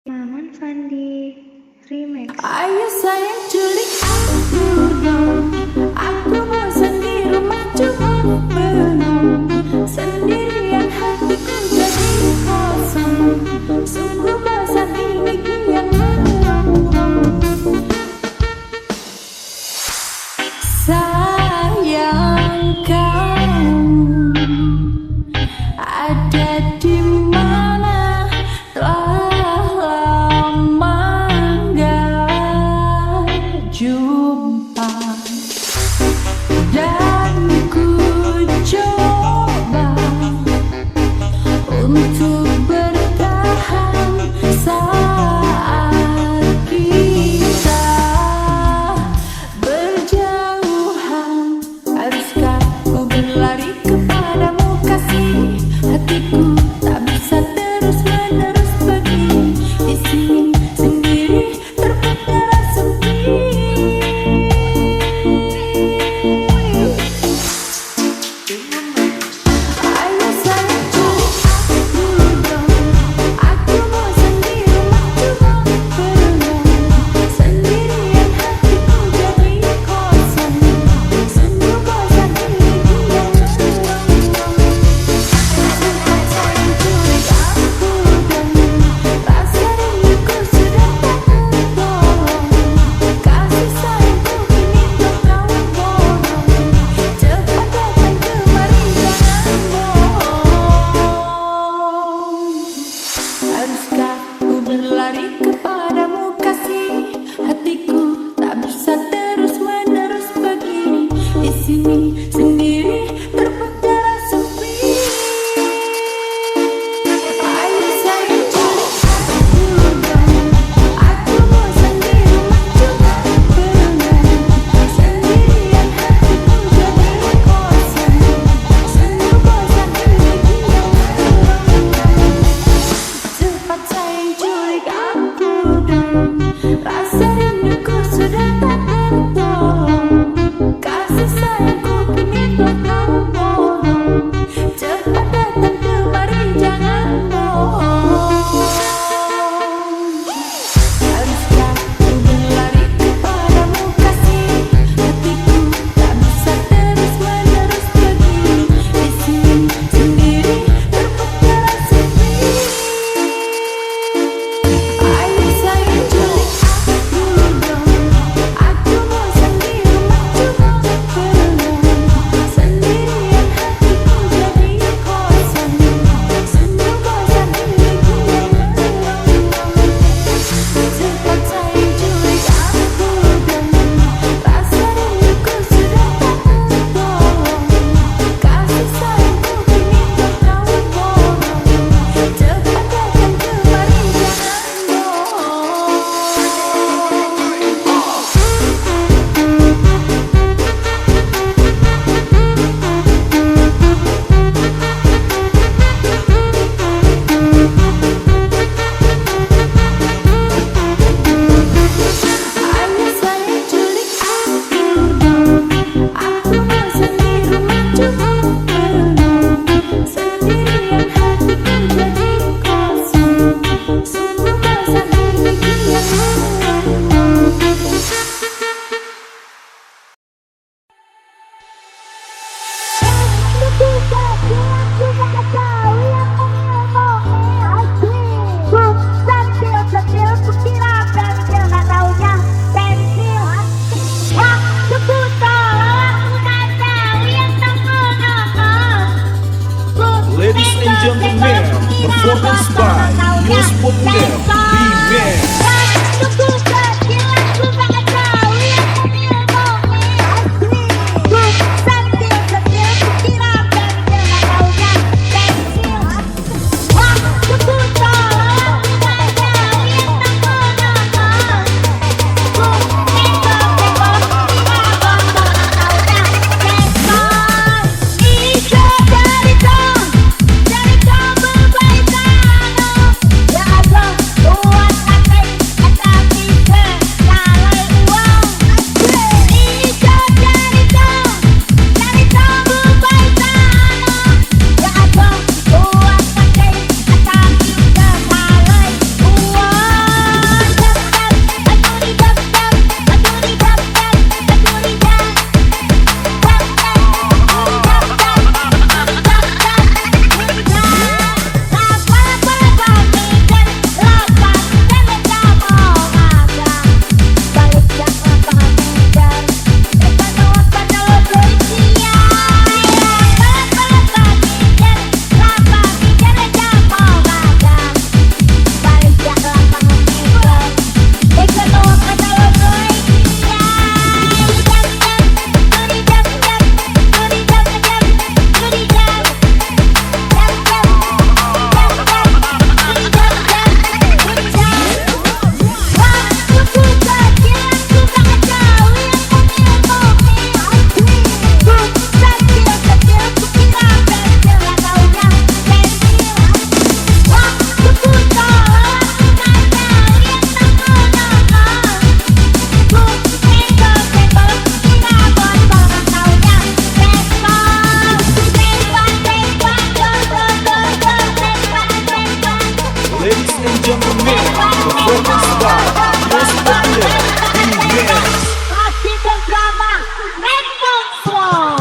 Maman Fandi Remix. Ayo sayang culik aku dong. Aku bosan di rumah cuma bengong. Sendirian hatiku jadi kosong. Sungguh bosan ini kian melongo. Sayang kamu ada di mana? Telah lama gak jumpa, dan ku coba untuk bertahan saat kita berjauhan. Haruskah ku berlari kepadamu kasih? Hatiku tak bisa terus-menerus begini. Di sini sendiri terpenjara sepi. Ayo sayang culik aku dong. Aku bosan di rumah cuma bengong. Sendirian hatiku jadi kosong. Sungguh bosan ini kian melongo. Sayang culik aku dong. Rasa rinduku sudah tak tertolong. Kasih sayangku kini telah kau borong. Cepat datang kemari, jangan bohong. Haruskah ku berlari kepadamu kasih? Hatiku tak bisa terus-menerus begini. Di sini sendiri terpenjara sepi. Ayo sayang culik aku dong. Aku bosan di rumah cuma bengong. Sendirian hatiku jadi kosong. Sungguh bosan ini kian melongo. Cepat sayang culik aku dong. Rasa rinduku sudah tak tertolong. Kasih sayangku kini telah kau borong. Cepat datang kemari, jangan bohong. Haruskah ku berlari kepadamu kasih? Hatiku tak bisa terus-menerus begini. Di sini sendiri terpenjara sepi. Ayo sayang culik aku and gentlemen, performance by Yes Popular Remix. Hati dan drama Rempong Song.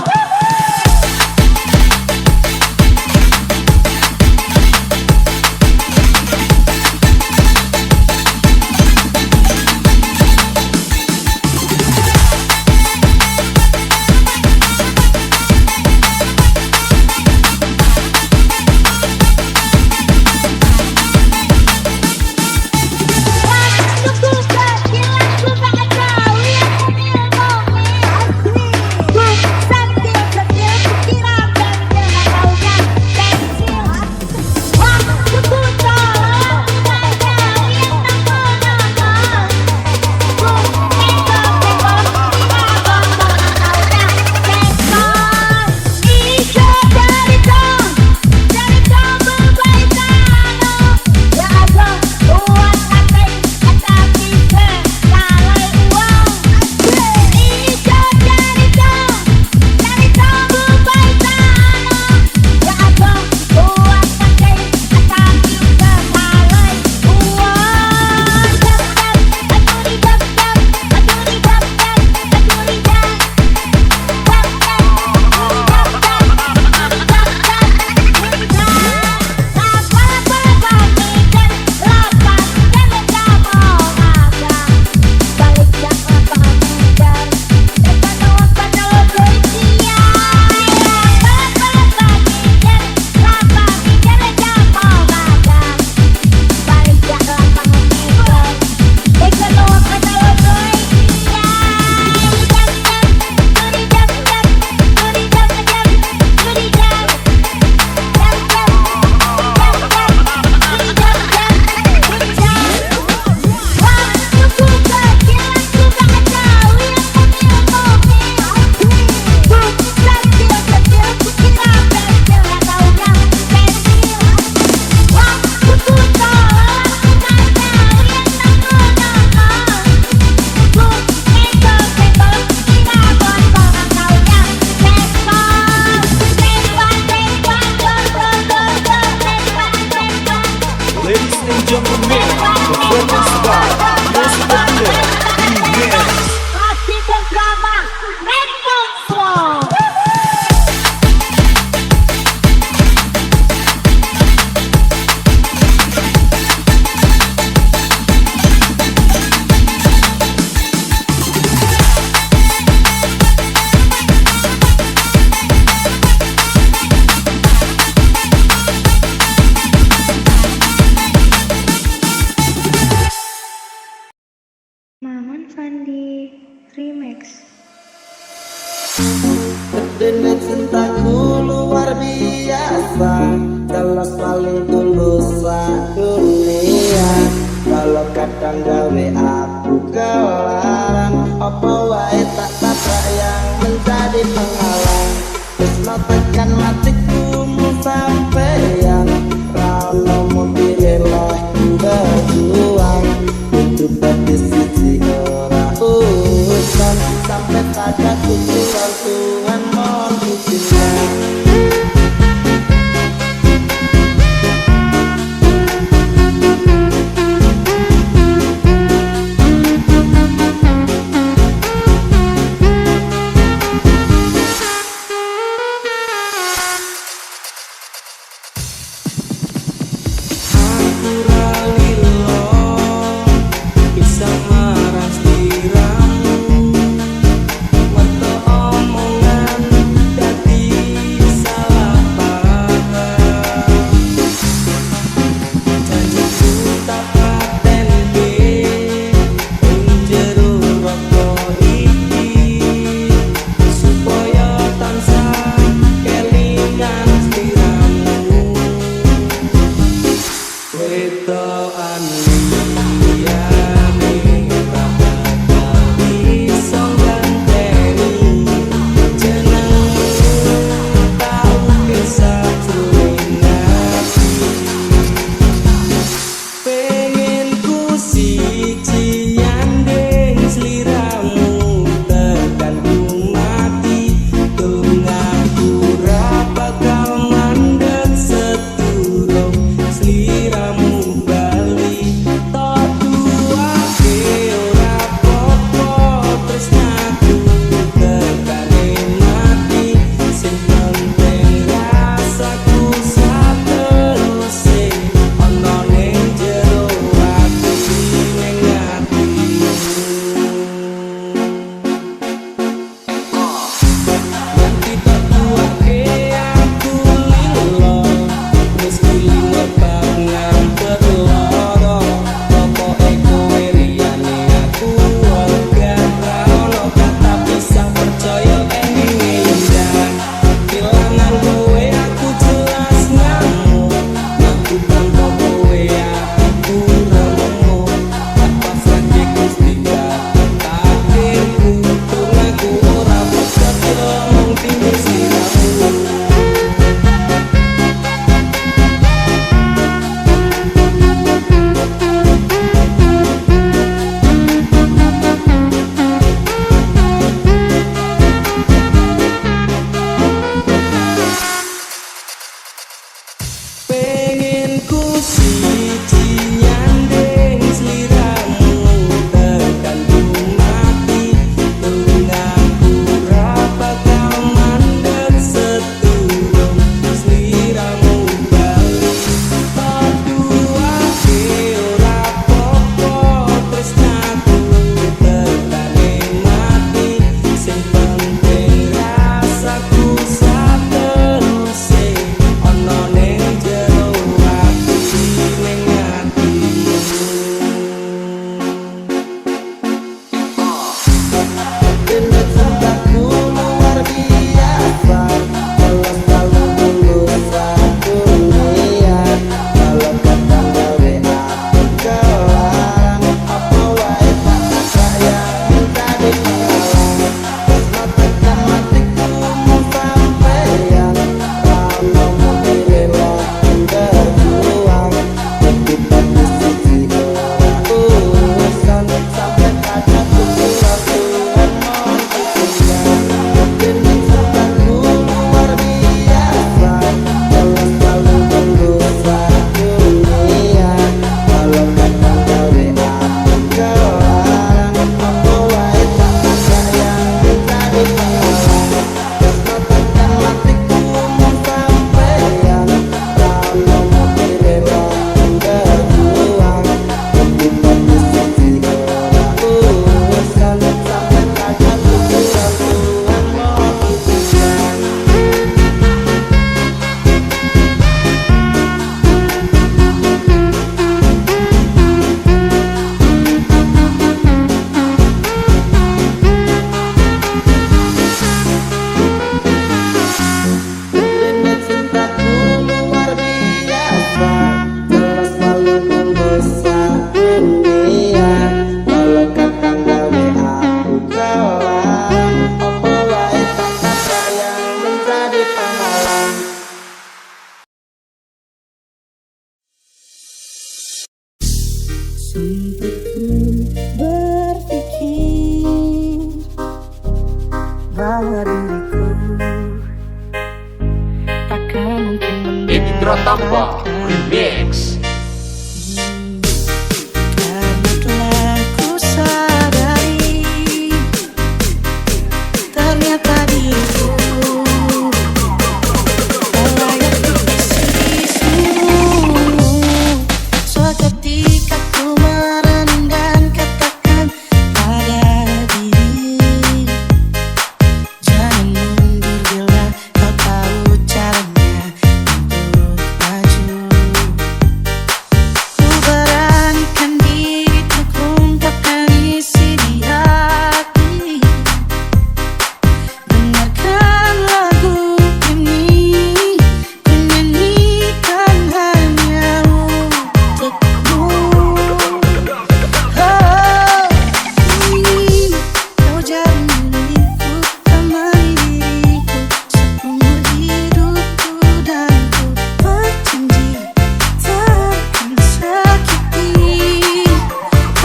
Ladies and gentlemen, performance by Yes Popular Remix. Hati dan drama Rempong Song. Maman Fandi Remix. Kedene cintaku luar biasa, jelas paling tulus dunia. Kalau kadang gawe aku kelaran, apa wae tak tabrak yang menjadi penghalang. Tresno tekan matiku sampeyan, rano mimpi eleh berjuang. Hidup dadi siji ora urusan, sampai pada tujuan Tuhan mohon izinkan. Sempat ku berpikir bahwa diriku takkan mungkin Indra Tamba Remix. karena telah ku sadari ternyata diriku tak layak untuk sisimu. Seketika ku merenung dan katakan pada diri, jangan mundur bila kau tahu caranya untuk maju. Ku beranikan diri untuk ungkapkan isi di hati. Dengarkan lagu ini, ku nyanyikan hanya untukmu. Oh, ingin kau jadi milikku, temani diriku seumur hidupku, dan ku berjanji takkan sakiti.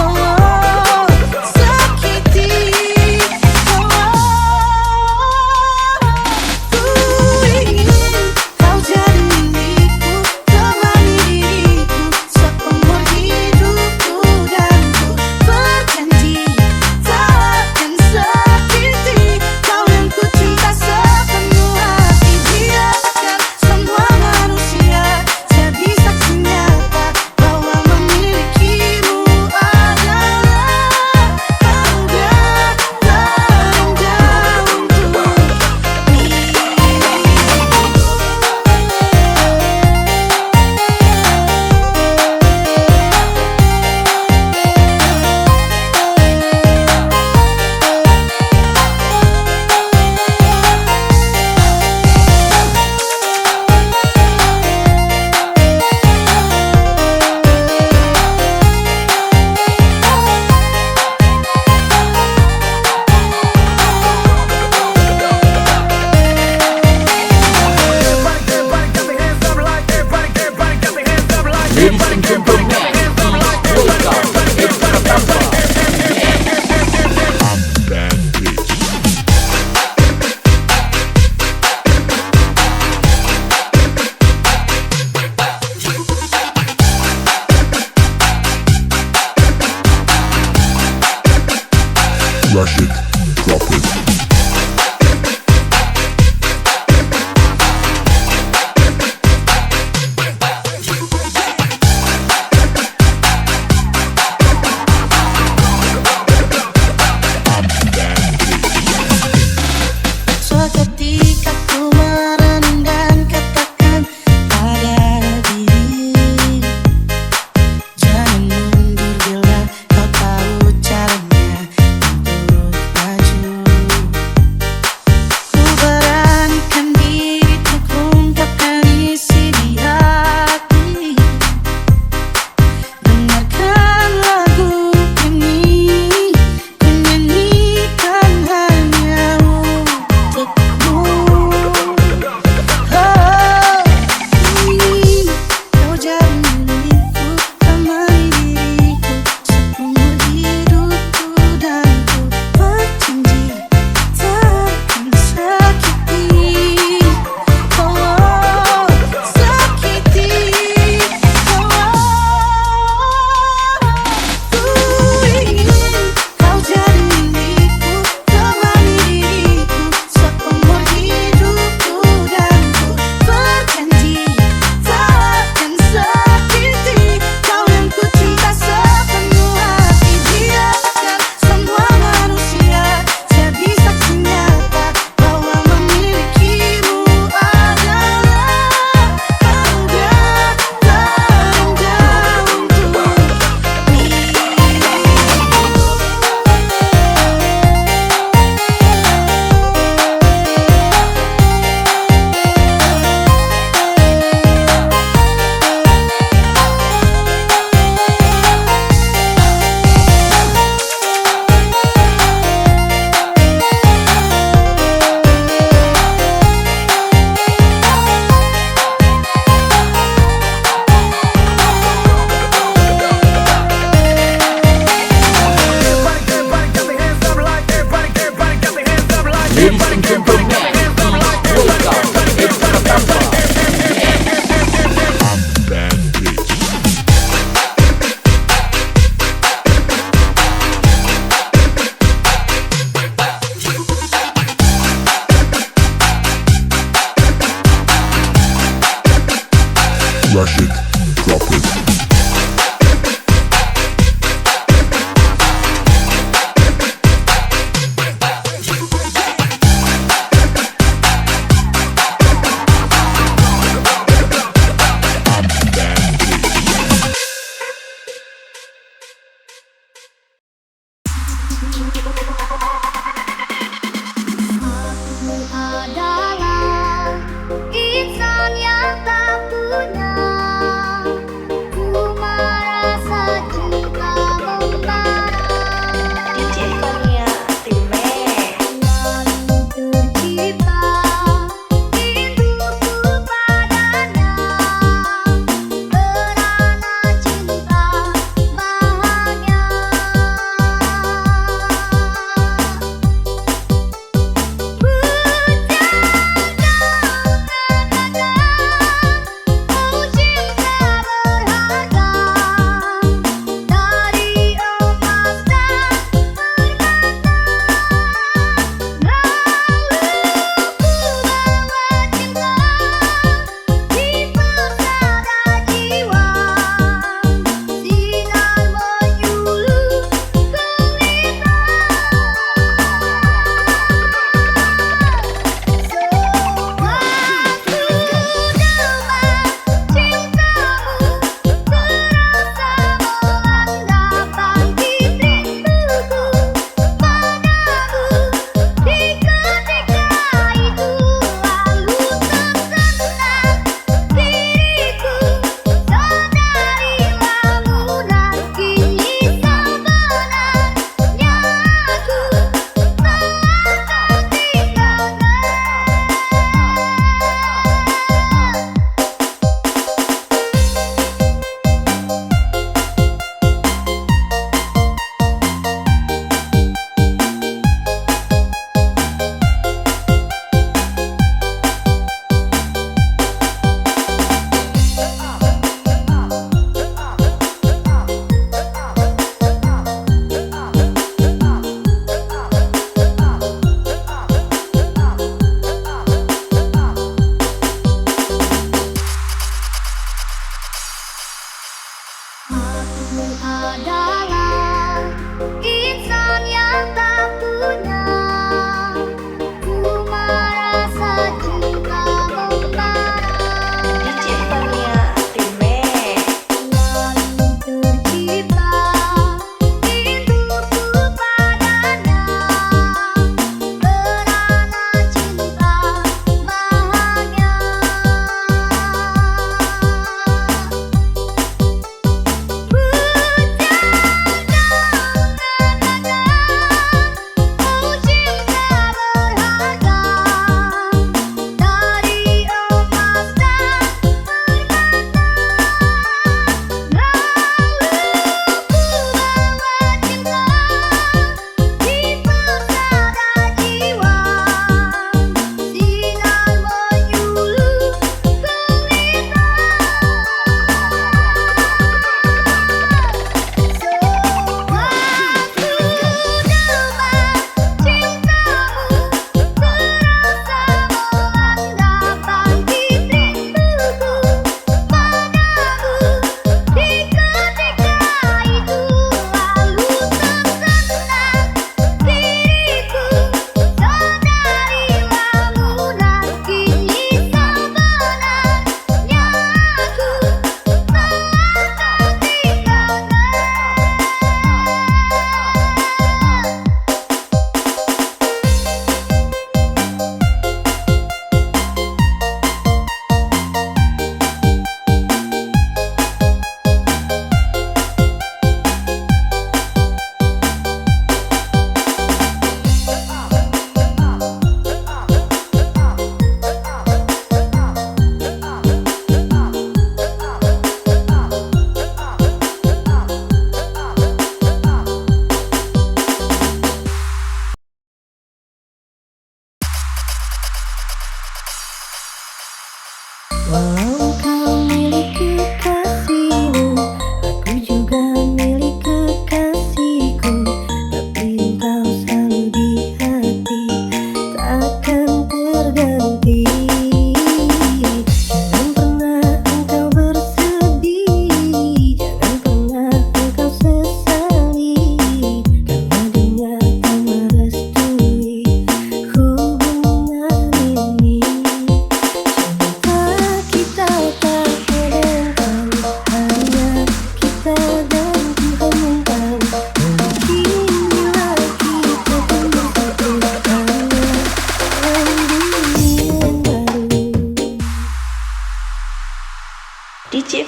Oh, sakiti. Ku ingin kau jadi milikku, temani diriku seumur hidupku, dan ku berjanji takkan sakiti. Kau yang ku cinta sepenuh hati, biarkan semua manusia jadi saksi nyata bahwa memilikimu adalah anugerah terindah untuk Ladies and gentlemen, please welcome Indra Tamba. I'm bad bitch. Rush it, drop it. Seketika ku merenung dan katakan pada diri, jangan mundur bila kau tahu caranya untuk maju.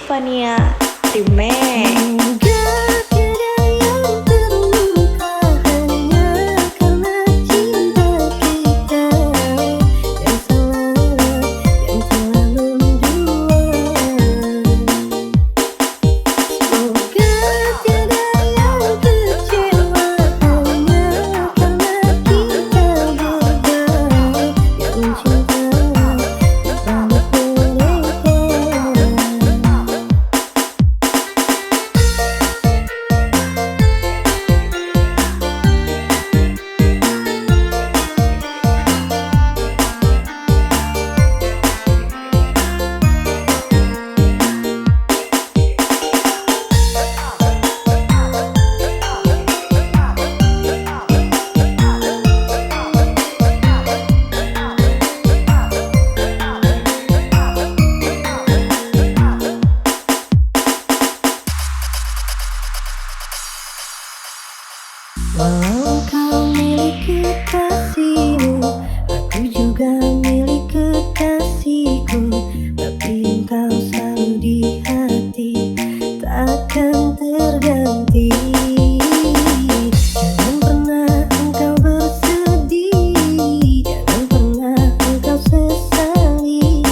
Fania Remix. Walau kau milik kekasihmu, aku juga milik kekasihku. Tapi engkau selalu di hati, takkan terganti. Jangan pernah engkau bersedih, jangan pernah engkau sesali,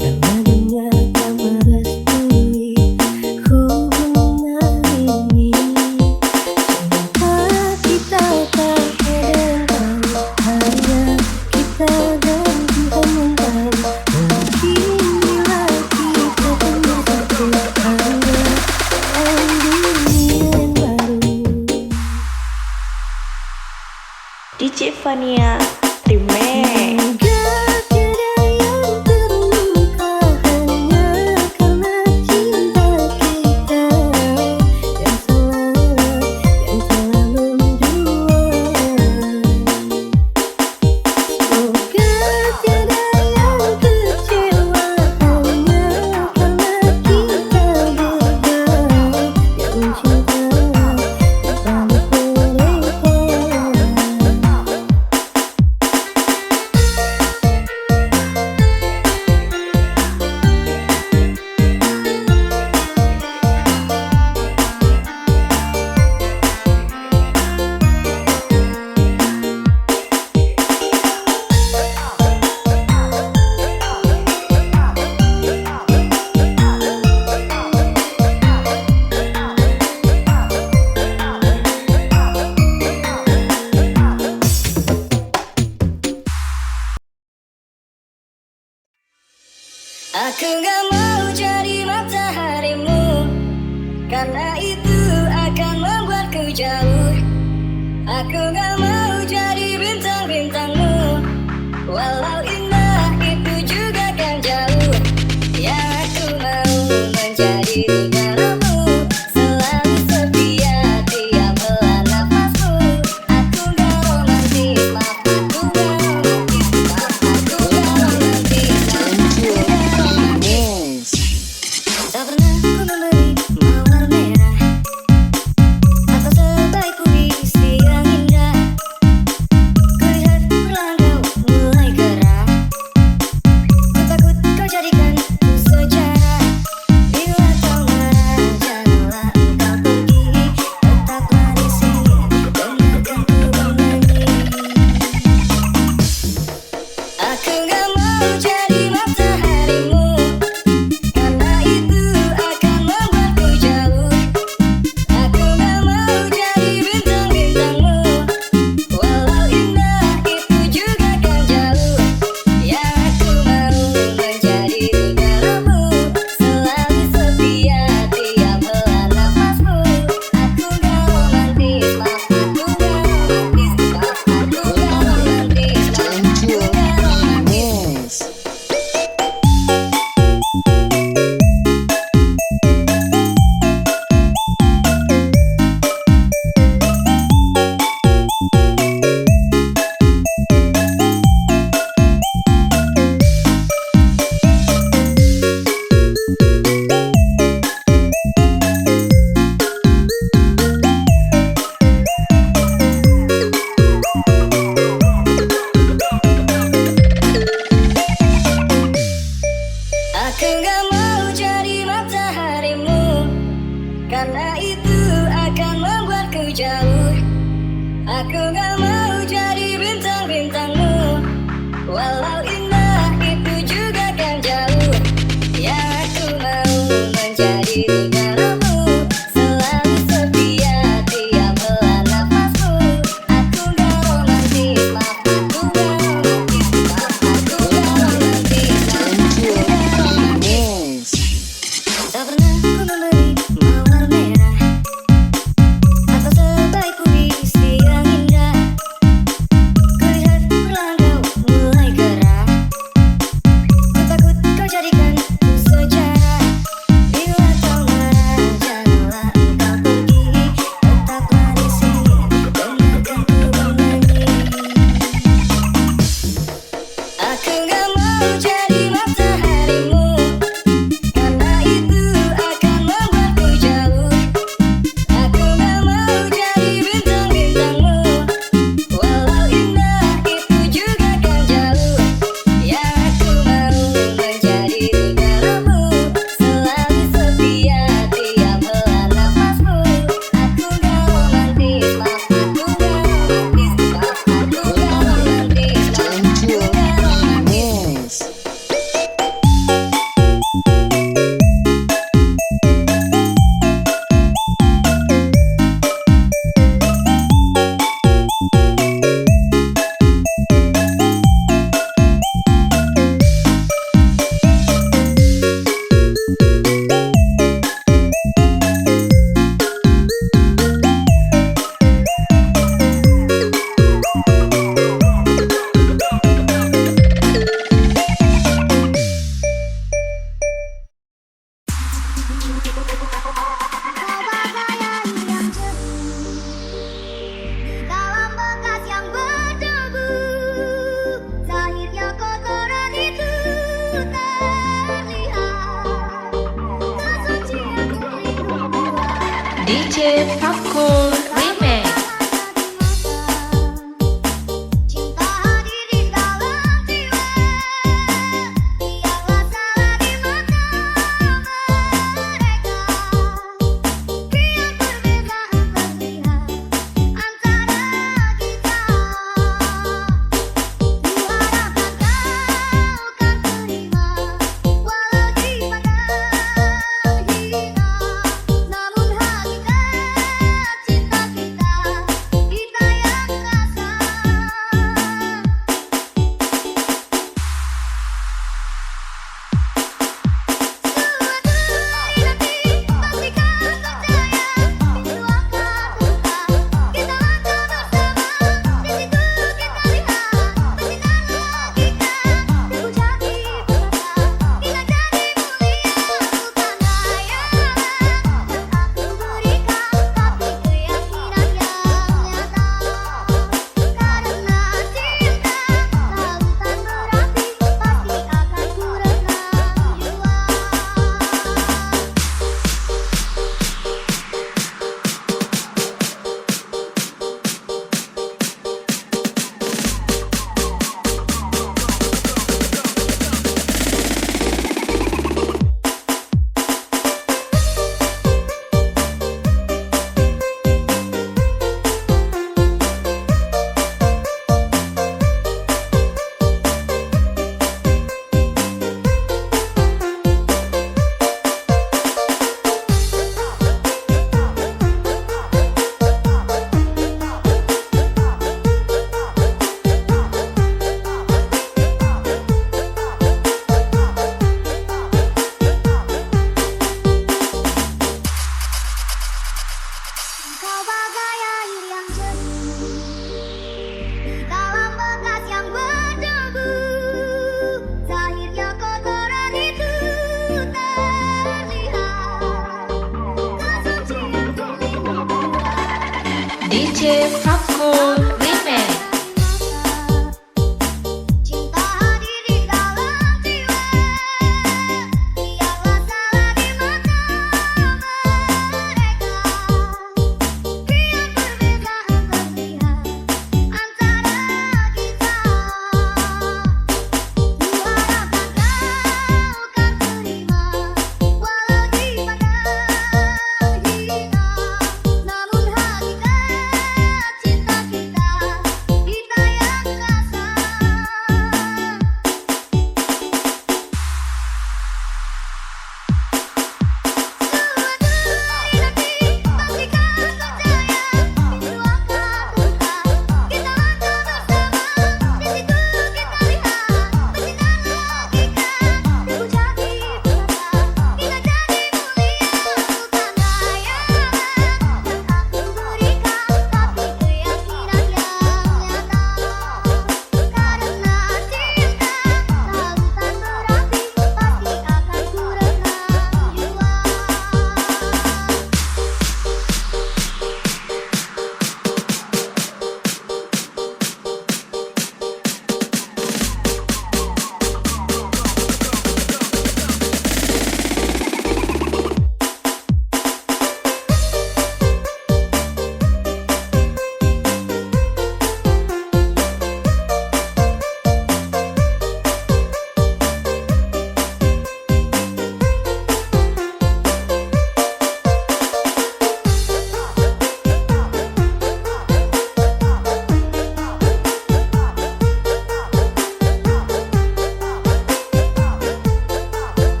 karena dunia tak merestui hubungan ini. Kita tak berdendam, hanya kita dan Tuhan yang tahu. Mungkin bila kita bersatu, hanya dalam dunia yang baru. DJ Fania Remix. Aku gak mau jadi mataharimu, karena itu akan membuatku jauh. Aku gak mau jadi bintang-bintangmu, walau indah itu juga kan jauh. Yang aku mau menjadi negaramu, selalu setia tiap helaan nafasmu. Aku gak romantis, maaf aku gak romantis, maaf aku gak romantis, maaf aku gak romantis. Tak pernah ku memberi mawar merah atau sebaik puisi yang indah. jauh. Aku gak mau jadi bintang-bintangmu, walau indah itu juga kan jauh. Yang aku mau menjadi negaramu, selalu setia tiap helaan nafasmu. Aku gak romantis, maaf aku gak romantis, maaf aku gak romantis, maaf aku gak romantis. Tak pernah ku memberi mawar merah atau sebaik puisi yang indah. Kulihat perlahan kau mulai gerah, ku takut kau jadikan ku sejarah. Bila kau marah janganlah engkau pergi, tetaplah di sini dengarkan ku bernyanyi. Aku gak mau jadi mataharimu, karena itu akan membuatku jauh. Aku gak mau jadi bintang-bintangmu, walau indah itu juga kan jauh. Yang aku mau menjadi negaramu, selalu setia tiap helaan nafasmu. Aku gak romantis, maaf aku gak romantis, maaf aku gak romantis, maaf aku gak romantis. Kau bagai air yang jernih di dalam bekas yang berdebu. Zahirnya kotoran itu terlihat, kesucian pelindung jiwa. DJ Fakul Remix. Cinta hadir di dalam jiwa, biarlah salah di mata mereka. Biar perbedaan terlihat antara kita. Kuharapkan kau kan terima, walau dipandang hina. Namun hakikat cinta kita yang rasa. Kau bagai air yang jernih di dalam bekas yang berdebu. Zahirnya kotoran itu terlihat, kesucian pelindung jiwa. DJ Fakul Remix. Cinta hadir di dalam jiwa, biarlah salah di mata mereka. Biar perbedaan terlihat antara kita. Kuharapkan kau kan terima, walau dipandang hina. Namun hakikat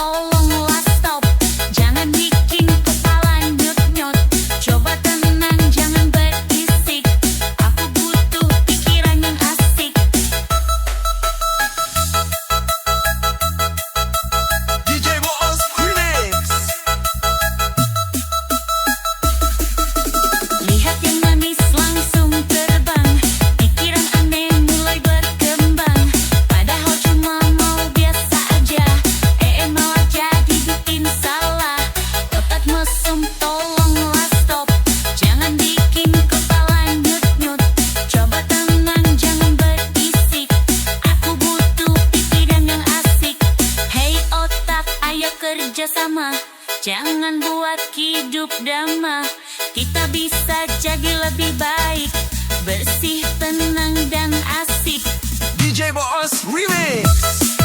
tolonglah stop. Jangan bikin kepala nyut-nyut. Coba tenang, jangan berisik. Aku butuh pikiran yang asik. DJ Boss Remix. Lihat yang manis langsung terbang. Pikiran aneh mulai berkembang. Padahal cuma mau biasa aja. Malah jadi bikin salah. Otak mesum tolonglah stop. Jangan bikin kepala nyut-nyut. Coba tenang jangan berisik. Aku butuh pikiran yang asik. Hey otak ayo kerja sama. Jangan buat hidup drama. Kita bisa jadi lebih baik. Bersih, tenang dan asik. DJ Boss Remix.